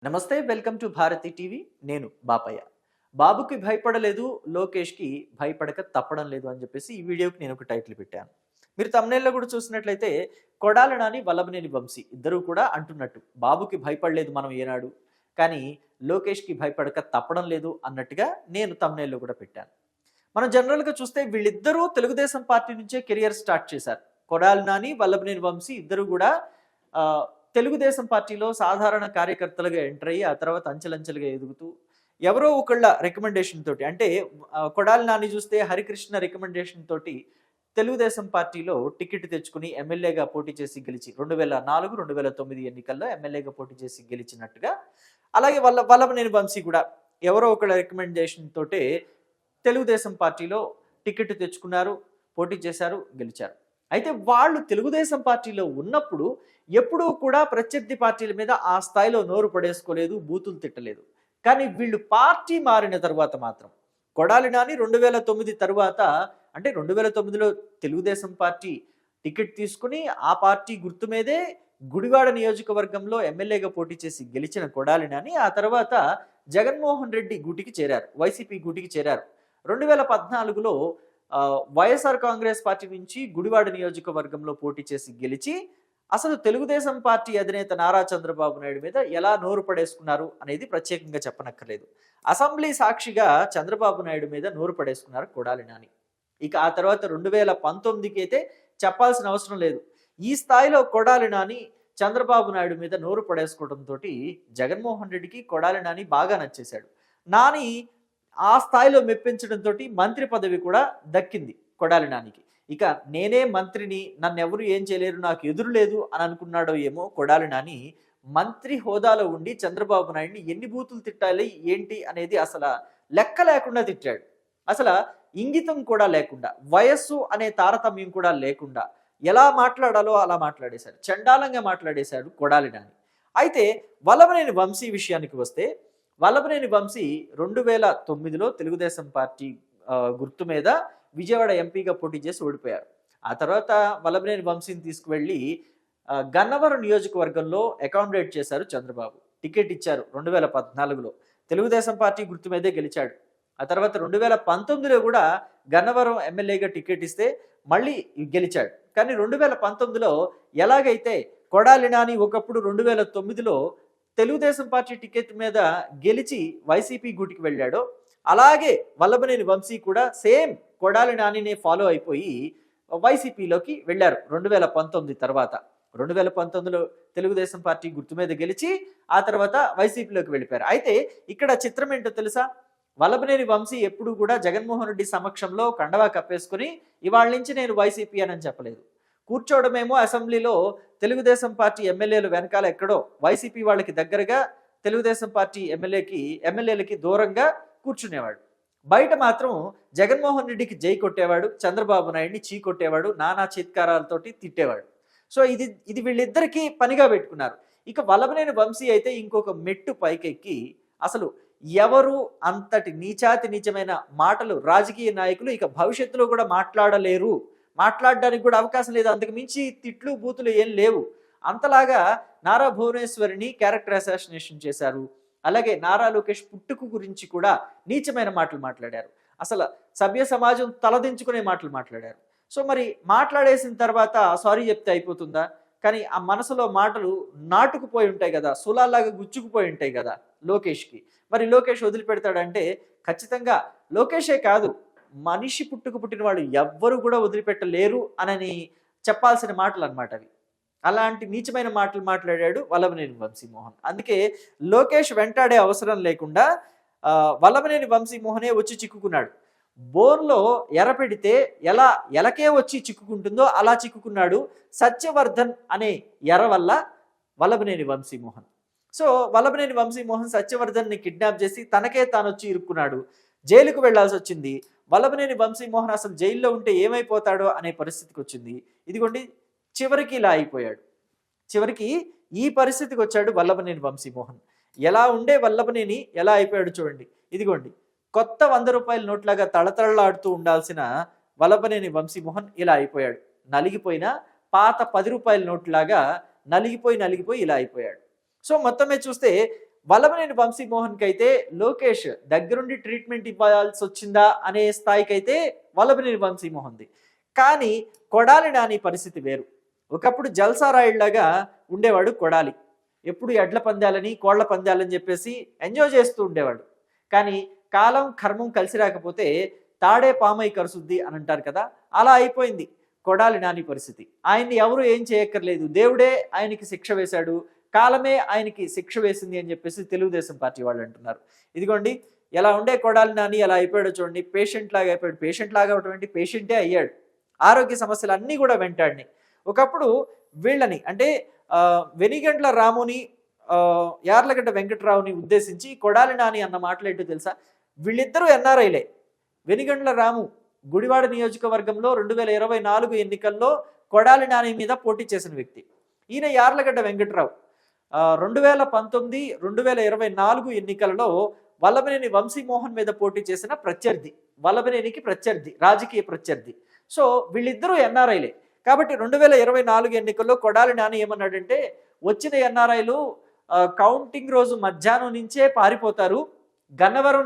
నమస్తే, welcome to Bharati TV. నేను బాపయ్య. బాబుకి భయపడలేదు, లోకేష్కి భయపడక తప్పడం లేదు అని చెప్పేసి ఈ వీడియోకి నేను ఒక టైటిల్ పెట్టాను. మీరు తమ్నైల్లో కూడా చూసినట్లయితే కొడాలి నాని, వల్లభనేని వంశీ ఇద్దరూ కూడా అంటున్నట్టు బాబుకి భయపడలేదు మనం ఏనాడు, కానీ లోకేష్కి భయపడక తప్పడం లేదు అన్నట్టుగా నేను తమ్నైల్లో కూడా పెట్టాను. మనం జనరల్గా చూస్తే వీళ్ళిద్దరూ తెలుగుదేశం పార్టీ నుంచే కెరియర్ స్టార్ట్ చేశారు. కొడాలి నాని, వల్లభనేని వంశీ ఇద్దరు కూడా తెలుగుదేశం పార్టీలో సాధారణ కార్యకర్తలుగా ఎంటర్ అయ్యి ఆ తర్వాత అంచెలంచెలుగా ఎదుగుతూ ఎవరో ఒకళ్ళ రికమెండేషన్ తోటి, అంటే కొడాలి నాని చూస్తే హరికృష్ణ రికమెండేషన్ తోటి తెలుగుదేశం పార్టీలో టికెట్ తెచ్చుకుని ఎమ్మెల్యేగా పోటీ చేసి గెలిచి 2004, 2009 ఎన్నికల్లో ఎమ్మెల్యేగా పోటీ చేసి గెలిచినట్టుగా, అలాగే వల్లభనేని వంశీ కూడా ఎవరో ఒకళ్ళ రికమెండేషన్ తోటే తెలుగుదేశం పార్టీలో టికెట్ తెచ్చుకున్నారు, పోటీ చేశారు, గెలిచారు. అయితే వాళ్ళు తెలుగుదేశం పార్టీలో ఉన్నప్పుడు ఎప్పుడూ కూడా ప్రత్యర్థి పార్టీల మీద ఆ స్థాయిలో నోరు పడేసుకోలేదు, బూతులు తిట్టలేదు. కానీ వీళ్ళు పార్టీ మారిన తర్వాత మాత్రం కొడాలి నాని 2009 తర్వాత, అంటే 2009లో తెలుగుదేశం పార్టీ టికెట్ తీసుకుని ఆ పార్టీ గుర్తు మీదే గుడివాడ నియోజకవర్గంలో ఎమ్మెల్యేగా పోటీ చేసి గెలిచిన కొడాలి నాని ఆ తర్వాత జగన్మోహన్ రెడ్డి గూటికి చేరారు, వైసీపీ గూటికి చేరారు. 2014లో వైఎస్ఆర్ కాంగ్రెస్ పార్టీ నుంచి గుడివాడ నియోజకవర్గంలో పోటీ చేసి గెలిచి అసలు తెలుగుదేశం పార్టీ అధినేత నారా చంద్రబాబు నాయుడు మీద ఎలా నోరు పడేసుకున్నారు అనేది ప్రత్యేకంగా చెప్పనక్కర్లేదు. అసెంబ్లీ సాక్షిగా చంద్రబాబు నాయుడు మీద నోరు పడేసుకున్నారు కొడాలి నాని. ఇక ఆ తర్వాత 2019కి అయితే చెప్పాల్సిన అవసరం లేదు. ఈ స్థాయిలో కొడాలి నాని చంద్రబాబు నాయుడు మీద నోరు పడేసుకోవడంతో జగన్మోహన్ రెడ్డికి కొడాలి నాని బాగా నచ్చేశాడు. నాని ఆ స్థాయిలో మెప్పించడంతో మంత్రి పదవి కూడా దక్కింది కొడాలి నానికి. ఇక నేనే మంత్రిని, నన్ను ఎవరు ఏం చేయలేరు, నాకు ఎదురు లేదు అని అనుకున్నాడో ఏమో కొడాలి నాని, మంత్రి హోదాలో ఉండి చంద్రబాబు నాయుడిని ఎన్ని బూతులు తిట్టాలి ఏంటి అనేది అసలు లెక్క లేకుండా తిట్టాడు. అసలు ఇంగితం కూడా లేకుండా, వయస్సు అనే తారతమ్యం కూడా లేకుండా ఎలా మాట్లాడాలో అలా మాట్లాడేశాడు, చండాలంగా మాట్లాడేశాడు కొడాలి నాని. అయితే వల్లభనేని వంశీ విషయానికి వస్తే, వల్లభనేని వంశీ 2009లో తెలుగుదేశం పార్టీ గుర్తు మీద విజయవాడ ఎంపీగా పోటీ చేసి ఓడిపోయారు. ఆ తర్వాత వల్లభనేని వంశీని తీసుకువెళ్ళి గన్నవరం నియోజకవర్గంలో అకామిడేట్ చేశారు చంద్రబాబు. టికెట్ ఇచ్చారు 2014లో. తెలుగుదేశం పార్టీ గుర్తు మీదే గెలిచాడు. ఆ తర్వాత 2019లో కూడా గన్నవరం ఎమ్మెల్యేగా టికెట్ ఇస్తే మళ్ళీ గెలిచాడు. కానీ 2019లో ఎలాగైతే కొడాలి నాని ఒకప్పుడు 2009లో తెలుగుదేశం పార్టీ టికెట్ మీద గెలిచి వైసీపీ గూటికి వెళ్ళాడో, అలాగే వల్లభనేని వంశీ కూడా సేమ్ కొడాలి నానినే ఫాలో అయిపోయి వైసీపీలోకి వెళ్ళారు 2019 తర్వాత. 2019లో తెలుగుదేశం పార్టీ గుర్తు మీద గెలిచి ఆ తర్వాత వైసీపీలోకి వెళ్ళిపోయారు. అయితే ఇక్కడ చిత్రం ఏంటో తెలుసా, వల్లభనేని వంశీ ఎప్పుడు కూడా జగన్మోహన్ రెడ్డి సమక్షంలో కండవా కప్పేసుకుని ఇవాళ నుంచి నేను వైసీపీ అని చెప్పలేదు. కూర్చోవడమేమో అసెంబ్లీలో తెలుగుదేశం పార్టీ ఎమ్మెల్యేలు వెనకాల ఎక్కడో వైసీపీ వాళ్ళకి దగ్గరగా, తెలుగుదేశం పార్టీ ఎమ్మెల్యేలకి దూరంగా కూర్చునేవాడు. బయట మాత్రం జగన్మోహన్ రెడ్డికి జై కొట్టేవాడు, చంద్రబాబు నాయుడిని చీ కొట్టేవాడు, నానా చిత్కారాలతోటి తిట్టేవాడు. సో ఇది వీళ్ళిద్దరికీ పనిగా పెట్టుకున్నారు. ఇక వల్లభనేని వంశీ అయితే ఇంకొక మెట్టు పైకెక్కి అసలు ఎవరు అంతటి నీచమైన మాటలు రాజకీయ నాయకులు ఇక భవిష్యత్తులో కూడా మాట్లాడలేరు, మాట్లాడడానికి కూడా అవకాశం లేదు, అంతకు మించి తిట్లు బూతులు ఏం లేవు. అంతలాగా నారా భువనేశ్వరిని క్యారెక్టర్ అసాసినేషన్ చేశారు. అలాగే నారా లోకేష్ పుట్టుకు గురించి కూడా నీచమైన మాటలు మాట్లాడారు. అసలు సభ్య సమాజం తలదించుకునే మాటలు మాట్లాడారు. సో మరి మాట్లాడేసిన తర్వాత సారీ చెప్తే అయిపోతుందా? కానీ ఆ మనసులో మాటలు నాటుకుపోయి ఉంటాయి కదా, సులాల్లాగా గుచ్చుకుపోయి ఉంటాయి కదా లోకేష్కి. మరి లోకేష్ వదిలిపెడతాడంటే ఖచ్చితంగా లోకేషే కాదు, మనిషి పుట్టిన వాళ్ళు ఎవ్వరు కూడా వదిలిపెట్టలేరు అని చెప్పాల్సిన మాటలు అన్నమాట అవి. అలాంటి నీచమైన మాటలు మాట్లాడాడు వల్లభనేని వంశీమోహన్. అందుకే లోకేష్ వెంటాడే అవసరం లేకుండా వల్లభనేని వంశీమోహనే వచ్చి చిక్కుకున్నాడు. బోన్లో ఎర పెడితే ఎలకే వచ్చి చిక్కుకుంటుందో అలా చిక్కుకున్నాడు సత్యవర్ధన్ అనే ఎర వల్ల వల్లభనేని వంశీమోహన్. సో వల్లభనేని వంశీమోహన్ సత్యవర్ధన్ని కిడ్నాప్ చేసి తనకే తాను వచ్చి ఇరుక్కున్నాడు, జైలుకు వెళ్లాల్సి వచ్చింది. వల్లభనేని వంశీమోహన్ అసలు జైల్లో ఉంటే ఏమైపోతాడో అనే పరిస్థితికి వచ్చింది. ఇదిగోండి చివరికి ఇలా అయిపోయాడు. చివరికి ఈ పరిస్థితికి వచ్చాడు వల్లభనేని వంశీమోహన్. ఎలా ఉండే వల్లభనేని ఎలా అయిపోయాడు చూడండి. ఇదిగోండి కొత్త 100 రూపాయల నోట్లాగా తళతళలాడుతూ ఉండాల్సిన వల్లభనేని వంశీమోహన్ ఇలా అయిపోయాడు. నలిగిపోయిన పాత 10 రూపాయల నోట్లాగా నలిగిపోయి ఇలా అయిపోయాడు. సో మొత్తమే చూస్తే వల్లభనేని వంశీమోహన్కి అయితే లోకేష్ దగ్గరుండి ట్రీట్మెంట్ ఇవ్వాల్సి వచ్చిందా అనే స్థాయికి అయితే వల్లభనేని వంశీమోహన్ది. కానీ కొడాలి నాని పరిస్థితి వేరు. ఒకప్పుడు జల్సారాయుళ్లాగా ఉండేవాడు కొడాలి. ఎప్పుడు ఎడ్ల పందాలని కోళ్ల పందాలని చెప్పేసి ఎంజాయ్ చేస్తూ ఉండేవాడు. కానీ కాలం కర్మం కలిసి రాకపోతే తాడే పామై కరుసుద్ది అని అంటారు కదా, అలా అయిపోయింది కొడాలి నాని పరిస్థితి. ఆయన్ని ఎవరు ఏం చేయక్కర్లేదు, దేవుడే ఆయనకి శిక్ష వేశాడు, కాలమే ఆయనకి శిక్ష వేసింది అని చెప్పేసి తెలుగుదేశం పార్టీ వాళ్ళు అంటున్నారు. ఇదిగోండి ఎలా ఉండే కొడాలి నాని ఎలా అయిపోయాడో చూడండి. పేషెంట్ లాగా అయిపోయాడు. పేషెంట్ లాగా అటువంటి పేషెంటే అయ్యాడు. ఆరోగ్య సమస్యలు అన్నీ కూడా వెంటాడినాయి. ఒకప్పుడు వీళ్ళని అంటే వెనిగండ్ల రాముని యార్లగడ్డ వెంకట్రావుని ఉద్దేశించి కొడాలి నాని అన్న మాటలేంటో తెలుసా? వీళ్ళిద్దరూ ఎన్ఆర్ఐలే. వెనిగండ్ల రాము గుడివాడ నియోజకవర్గంలో 2024 ఎన్నికల్లో కొడాలి నాని మీద పోటీ చేసిన వ్యక్తి. ఈయన యార్లగడ్డ వెంకట్రావు 2019, 2024 ఎన్నికలలో వల్లభనేని వంశీమోహన్ మీద పోటీ చేసిన ప్రత్యర్థి, వల్లభనేనికి ప్రత్యర్థి, రాజకీయ ప్రత్యర్థి. సో వీళ్ళిద్దరూ ఎన్ఆర్ఐలే. కాబట్టి 2024 ఎన్నికల్లో కొడాలి నాని ఏమన్నాడంటే, వచ్చిన ఎన్ఆర్ఐలు కౌంటింగ్ రోజు మధ్యాహ్నం నుంచే పారిపోతారు. గన్నవరం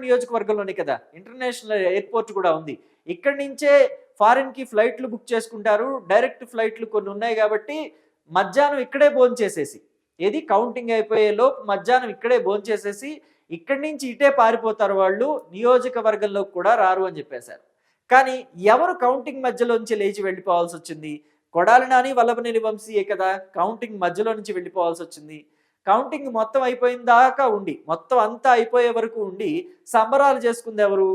నియోజకవర్గంలోనే కదా ఇంటర్నేషనల్ ఎయిర్పోర్ట్ కూడా ఉంది. ఇక్కడి నుంచే ఫారిన్కి ఫ్లైట్లు బుక్ చేసుకుంటారు. డైరెక్ట్ ఫ్లైట్లు కొన్ని ఉన్నాయి కాబట్టి మధ్యాహ్నం ఇక్కడే భోంచేసేసి, ఏది కౌంటింగ్ అయిపోయేలోపు మధ్యాహ్నం ఇక్కడే భోంచేసేసి ఇక్కడి నుంచి ఇటే పారిపోతారు, వాళ్ళు నియోజకవర్గంలో కూడా రారు అని చెప్పేశారు. కానీ ఎవరు కౌంటింగ్ మధ్యలోంచి లేచి వెళ్ళిపోవాల్సి వచ్చింది? కొడాలి నాని, వల్లభనేని వంశీయే కదా కౌంటింగ్ మధ్యలో నుంచి వెళ్ళిపోవాల్సి వచ్చింది. కౌంటింగ్ మొత్తం అయిపోయిన దాకా ఉండి, మొత్తం అంతా అయిపోయే వరకు ఉండి సంబరాలు చేసుకుంది ఎవరు?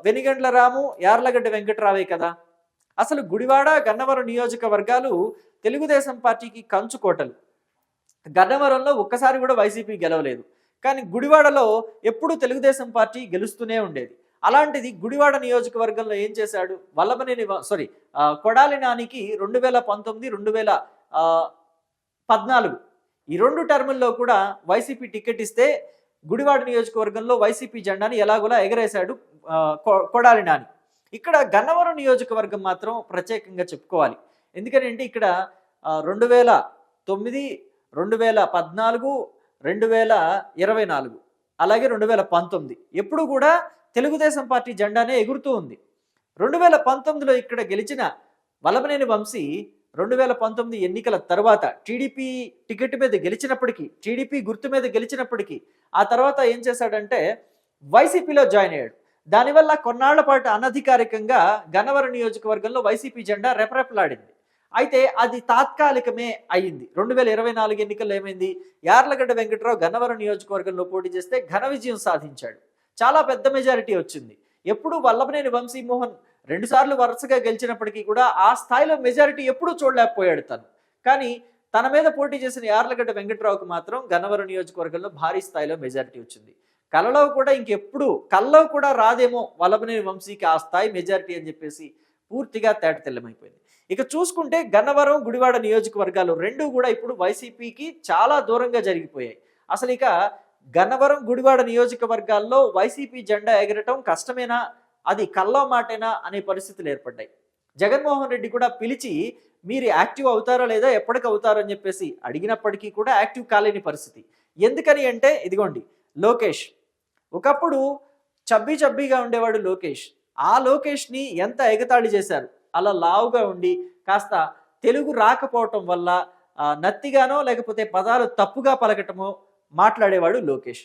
వెనిగండ్ల రాము, యార్లగడ్డ వెంకట్రావే కదా. అసలు గుడివాడ, గన్నవరం నియోజకవర్గాలు తెలుగుదేశం పార్టీకి కంచుకోటలు. గన్నవరంలో ఒక్కసారి కూడా వైసీపీ గెలవలేదు, కానీ గుడివాడలో ఎప్పుడూ తెలుగుదేశం పార్టీ గెలుస్తూనే ఉండేది. అలాంటిది గుడివాడ నియోజకవర్గంలో ఏం చేశాడు కొడాలి నానికి 2019, 2014 ఈ 2 టర్ముల్లో కూడా వైసీపీ టికెట్ ఇస్తే గుడివాడ నియోజకవర్గంలో వైసీపీ జెండాని ఎలాగోలా ఎగరేశాడు కొడాలి నాని. ఇక్కడ గన్నవరం నియోజకవర్గం మాత్రం ప్రత్యేకంగా చెప్పుకోవాలి. ఎందుకంటే ఇక్కడ 2009, 2014, 2024 అలాగే 2019 ఎప్పుడు కూడా తెలుగుదేశం పార్టీ జెండానే ఎగురుతూ ఉంది. 2019లో ఇక్కడ గెలిచిన వల్లభనేని వంశీ 2019 ఎన్నికల తర్వాత టీడీపీ టికెట్ మీద గెలిచినప్పటికీ, టీడీపీ గుర్తు మీద గెలిచినప్పటికీ ఆ తర్వాత ఏం చేశాడంటే వైసీపీలో జాయిన్ అయ్యాడు. దానివల్ల కొన్నాళ్ల పాటు అనధికారికంగా గన్నవరం నియోజకవర్గంలో వైసీపీ జెండా రెపరెపలాడింది. అయితే అది తాత్కాలికమే అయ్యింది. 2024 ఎన్నికల్లో ఏమైంది? యార్లగడ్డ వెంకట్రావు గన్నవరం నియోజకవర్గంలో పోటీ చేస్తే ఘన విజయం సాధించాడు. చాలా పెద్ద మెజారిటీ వచ్చింది. ఎప్పుడు వల్లభనేని వంశీమోహన్ 2 సార్లు వరుసగా గెలిచినప్పటికీ కూడా ఆ స్థాయిలో మెజారిటీ ఎప్పుడూ చూడలేకపోయాడు తను. కానీ తన మీద పోటీ చేసిన యార్లగడ్డ వెంకట్రావుకు మాత్రం గన్నవరం నియోజకవర్గంలో భారీ స్థాయిలో మెజారిటీ వచ్చింది. కల్లో కూడా రాదేమో వల్లభనేని వంశీకి ఆ స్థాయి మెజారిటీ అని చెప్పేసి పూర్తిగా తేటతెల్లమైపోయింది. ఇక చూసుకుంటే గన్నవరం, గుడివాడ నియోజకవర్గాలు 2 కూడా ఇప్పుడు వైసీపీకి చాలా దూరంగా జరిగిపోయాయి. అసలు ఇక గన్నవరం, గుడివాడ నియోజకవర్గాల్లో వైసీపీ జెండా ఎగరటం కష్టమేనా, అది కల్లో మాటేనా అనే పరిస్థితులు ఏర్పడ్డాయి. జగన్మోహన్ రెడ్డి కూడా పిలిచి మీరు యాక్టివ్ అవుతారా లేదా, ఎప్పటికి అవుతారో అని చెప్పేసి అడిగినప్పటికీ కూడా యాక్టివ్ కాలేని పరిస్థితి. ఎందుకని అంటే ఇదిగోండి లోకేష్, ఒకప్పుడు చబ్బీగా ఉండేవాడు లోకేష్. ఆ లోకేష్ని ఎంత ఎగతాళి చేశారు. అలా లావుగా ఉండి కాస్త తెలుగు రాకపోవటం వల్ల నత్తిగానో లేకపోతే పదాలు తప్పుగా పలకటమో మాట్లాడేవాడు లోకేష్.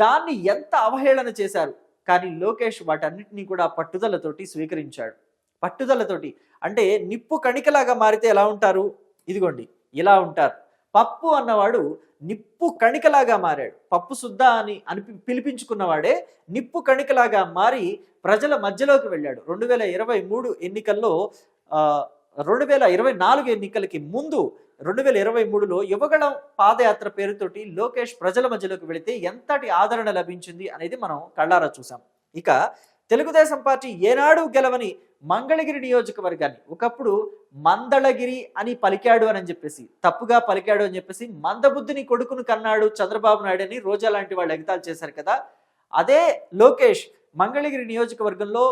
దాన్ని ఎంత అవహేళన చేశారు. కానీ లోకేష్ వాటన్నిటినీ కూడా పట్టుదలతోటి స్వీకరించాడు. పట్టుదలతోటి అంటే నిప్పు కణికలాగా మారితే ఎలా ఉంటారు? ఇదిగోండి ఇలా ఉంటారు. పప్పు అన్నవాడు నిప్పు కణికలాగా మారాడు. పప్పు సుద్దా అని పిలిపించుకున్నవాడే నిప్పు కణికలాగా మారి ప్రజల మధ్యలోకి వెళ్ళాడు. 2023 ఎన్నికల్లో 2024 ఎన్నికలకి ముందు 2023లో యువగళం పాదయాత్ర పేరుతోటి లోకేష్ ప్రజల మధ్యలోకి వెళితే ఎంతటి ఆదరణ లభించింది అనేది మనం కళ్ళారా చూసాం. ఇక తెలుగుదేశం పార్టీ ఏనాడు గెలవని మంగళగిరి నియోజకవర్గాన్ని ఒకప్పుడు మందళగిరి అని పలికాడు అని చెప్పేసి, తప్పుగా పలికాడు అని చెప్పేసి మందబుద్ధిని కొడుకును కన్నాడు చంద్రబాబు నాయుడు అని రోజా లాంటి వాళ్ళు ఎగతాళి చేశారు కదా. అదే లోకేష్ మంగళగిరి నియోజకవర్గంలో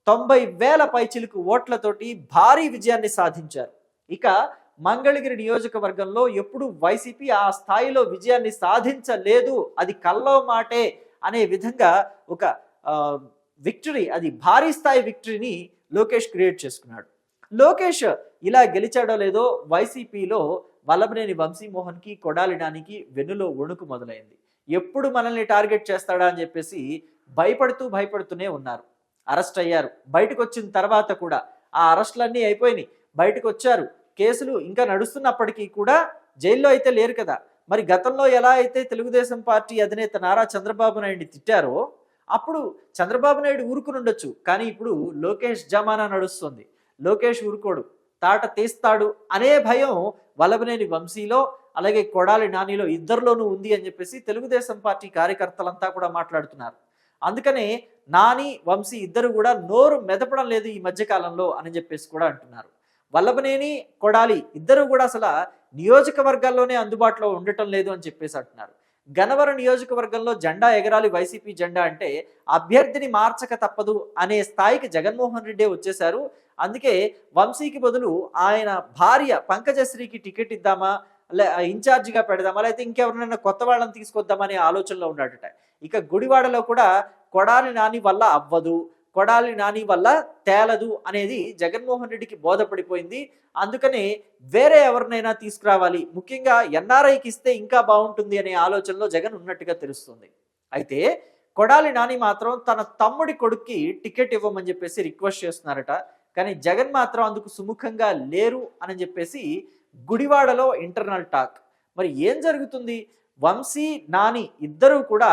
90,000 పైచిలుకు ఓట్లతోటి భారీ విజయాన్ని సాధించారు. ఇక మంగళగిరి నియోజకవర్గంలో ఎప్పుడు వైసీపీ ఆ స్థాయిలో విజయాన్ని సాధించలేదు, అది కల్లో మాటే అనే విధంగా ఒక విక్టరీ, అది భారీ స్థాయి విక్టరీని లోకేష్ క్రియేట్ చేసుకున్నాడు. లోకేష్ ఇలా గెలిచాడో లేదో వైసీపీలో వల్లభనేని వంశీమోహన్కి, కొడాలి నానికి వెన్నులో వణుకు మొదలైంది. ఎప్పుడు మనల్ని టార్గెట్ చేస్తాడా అని చెప్పేసి భయపడుతూనే ఉన్నారు. అరెస్ట్ అయ్యారు. బయటకు వచ్చిన తర్వాత కూడా ఆ అరెస్టులన్నీ అయిపోయినాయి, బయటకు వచ్చారు. కేసులు ఇంకా నడుస్తున్నప్పటికీ కూడా జైల్లో అయితే లేరు కదా. మరి గతంలో ఎలా అయితే తెలుగుదేశం పార్టీ అధినేత నారా చంద్రబాబు నాయుడిని తిట్టారో అప్పుడు చంద్రబాబు నాయుడు ఊరుకుని ఉండొచ్చు, కానీ ఇప్పుడు లోకేష్ జమానా నడుస్తుంది. లోకేష్ ఊరుకోడు, తాట తీస్తాడు అనే భయం వల్లభనేని వంశీలో అలాగే కొడాలి నానిలో ఇద్దరిలోనూ ఉంది అని చెప్పేసి తెలుగుదేశం పార్టీ కార్యకర్తలంతా కూడా మాట్లాడుతున్నారు. అందుకనే నాని, వంశీ ఇద్దరు కూడా నోరు మెదపడం లేదు ఈ మధ్యకాలంలో అని చెప్పేసి కూడా అంటున్నారు. వల్లభనేని, కొడాలి ఇద్దరు కూడా అసలు నియోజకవర్గాల్లోనే అందుబాటులో ఉండటం లేదు అని చెప్పేసి అంటున్నారు. గన్నవరం నియోజకవర్గంలో జెండా ఎగరాలి వైసీపీ జెండా అంటే అభ్యర్థిని మార్చక తప్పదు అనే స్థాయికి జగన్మోహన్ రెడ్డి వచ్చేశారు. అందుకే వంశీకి బదులు ఆయన భార్య పంకజశ్రీకి టికెట్ ఇద్దామా, ఇన్ఛార్జిగా పెడదామా, లేకపోతే ఇంకెవరినైనా కొత్త వాళ్ళని తీసుకొద్దామనే ఆలోచనలో ఉన్నాడట. ఇక గుడివాడలో కూడా కొడాలి నాని వల్ల అవ్వదు, కొడాలి నాని వల్ల తేలదు అనేది జగన్మోహన్ రెడ్డికి బోధపడిపోయింది. అందుకనే వేరే ఎవరినైనా తీసుకురావాలి, ముఖ్యంగా ఎన్ఆర్ఐకి ఇస్తే ఇంకా బాగుంటుంది అనే ఆలోచనలో జగన్ ఉన్నట్టుగా తెలుస్తుంది. అయితే కొడాలి నాని మాత్రం తన తమ్ముడి కొడుక్కి టికెట్ ఇవ్వమని చెప్పేసి రిక్వెస్ట్ చేస్తున్నారట. కానీ జగన్ మాత్రం అందుకు సుముఖంగా లేరు అని చెప్పేసి గుడివాడలో ఇంటర్నల్ టాక్. మరి ఏం జరుగుతుంది? వంశీ, నాని ఇద్దరూ కూడా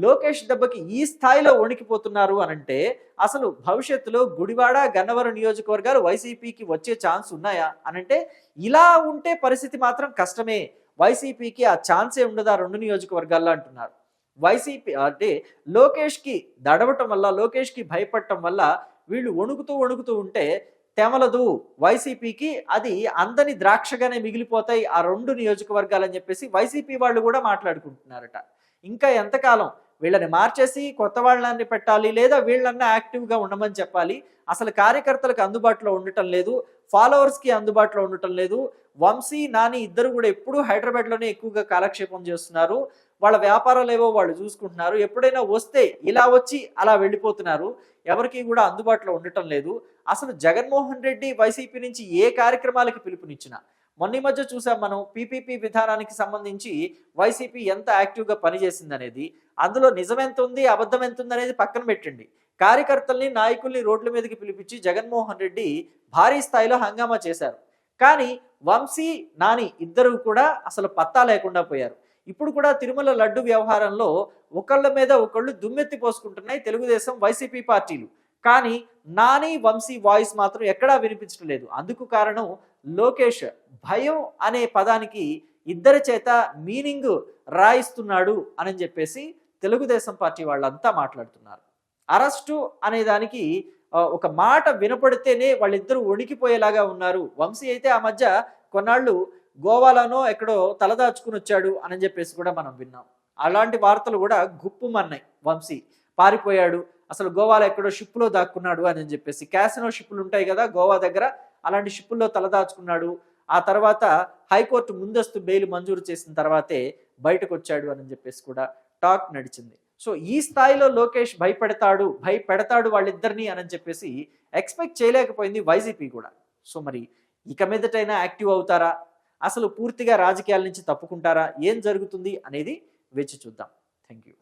లోకేష్ దెబ్బకి ఈ స్థాయిలో వణికిపోతున్నారు అనంటే అసలు భవిష్యత్తులో గుడివాడ, గన్నవరం నియోజకవర్గాలు వైసీపీకి వచ్చే ఛాన్స్ ఉన్నాయా అనంటే ఇలా ఉంటే పరిస్థితి మాత్రం కష్టమే. వైసీపీకి ఆ ఛాన్సే ఉండదు ఆ రెండు నియోజకవర్గాల్లో అంటున్నారు. వైసీపీ అంటే లోకేష్కి దడవటం వల్ల, లోకేష్కి భయపడటం వల్ల వీళ్ళు వణుకుతూ ఉంటే తెమలదు వైసీపీకి, అది అందని ద్రాక్షగానే మిగిలిపోతాయి ఆ రెండు నియోజకవర్గాలని చెప్పేసి వైసీపీ వాళ్ళు కూడా మాట్లాడుకుంటున్నారట. ఇంకా ఎంతకాలం వీళ్ళని మార్చేసి కొత్త వాళ్ళని పెట్టాలి, లేదా వీళ్ళన్నా యాక్టివ్గా ఉండమని చెప్పాలి. అసలు కార్యకర్తలకు అందుబాటులో ఉండటం లేదు, ఫాలోవర్స్కి అందుబాటులో ఉండటం లేదు. వంశీ, నాని ఇద్దరు కూడా ఎప్పుడూ హైదరాబాద్లోనే ఎక్కువగా కాలక్షేపం చేస్తున్నారు. వాళ్ళ వ్యాపారాలు ఏవో వాళ్ళు చూసుకుంటున్నారు. ఎప్పుడైనా వస్తే ఇలా వచ్చి అలా వెళ్ళిపోతున్నారు. ఎవరికి కూడా అందుబాటులో ఉండటం లేదు. అసలు జగన్మోహన్ రెడ్డి వైసీపీ నుంచి ఏ కార్యక్రమాలకి పిలుపునిచ్చినా, మొన్న మధ్య చూసాం మనం పీపీపీ విధానానికి సంబంధించి వైసీపీ ఎంత యాక్టివ్గా పనిచేసింది అనేది. అందులో నిజం ఎంత ఉంది, అబద్ధం ఎంత ఉంది అనేది పక్కన పెట్టండి. కార్యకర్తల్ని, నాయకుల్ని రోడ్ల మీదకి పిలిపించి జగన్మోహన్ రెడ్డి భారీ స్థాయిలో హంగామా చేశారు. కానీ వంశీ, నాని ఇద్దరు కూడా అసలు పత్తా లేకుండా పోయారు. ఇప్పుడు కూడా తిరుమల లడ్డు వ్యవహారంలో ఒకళ్ళ మీద ఒకళ్ళు దుమ్మెత్తి పోసుకుంటున్నాయి తెలుగుదేశం, వైసీపీ పార్టీలు. కానీ నాని, వంశీ వాయిస్ మాత్రం ఎక్కడా వినిపించడం లేదు. అందుకు కారణం లోకేష్ భయం అనే పదానికి ఇద్దరి చేత మీనింగ్ రాయిస్తున్నాడు అని చెప్పేసి తెలుగుదేశం పార్టీ వాళ్ళంతా మాట్లాడుతున్నారు. అరెస్టు అనే దానికి ఒక మాట వినపడితేనే వాళ్ళిద్దరూ వణికిపోయేలాగా ఉన్నారు. వంశీ అయితే ఆ మధ్య కొన్నాళ్ళు గోవాలోనో ఎక్కడో తలదాచుకుని వచ్చాడు అని చెప్పేసి కూడా మనం విన్నాం. అలాంటి వార్తలు కూడా గుప్పుమన్నాయి. వంశీ పారిపోయాడు, అసలు గోవాలో ఎక్కడో షిప్పులో దాక్కున్నాడు అని చెప్పేసి. క్యాసినో షిప్పులు ఉంటాయి కదా గోవా దగ్గర, అలాంటి షిప్పుల్లో తలదాచుకున్నాడు. ఆ తర్వాత హైకోర్టు ముందస్తు బెయిల్ మంజూరు చేసిన తర్వాతే బయటకు వచ్చాడు అని చెప్పేసి కూడా టాక్ నడిచింది. సో ఈ స్థాయిలో లోకేష్ భయపెడతాడు వాళ్ళిద్దరిని అని చెప్పేసి ఎక్స్పెక్ట్ చేయలేకపోయింది వైసీపీ కూడా. సో మరి ఇక మీదటైనా యాక్టివ్ అవుతారా, అసలు పూర్తిగా రాజకీయాల నుంచి తప్పుకుంటారా, ఏం జరుగుతుంది అనేది వేచి చూద్దాం. Thank you.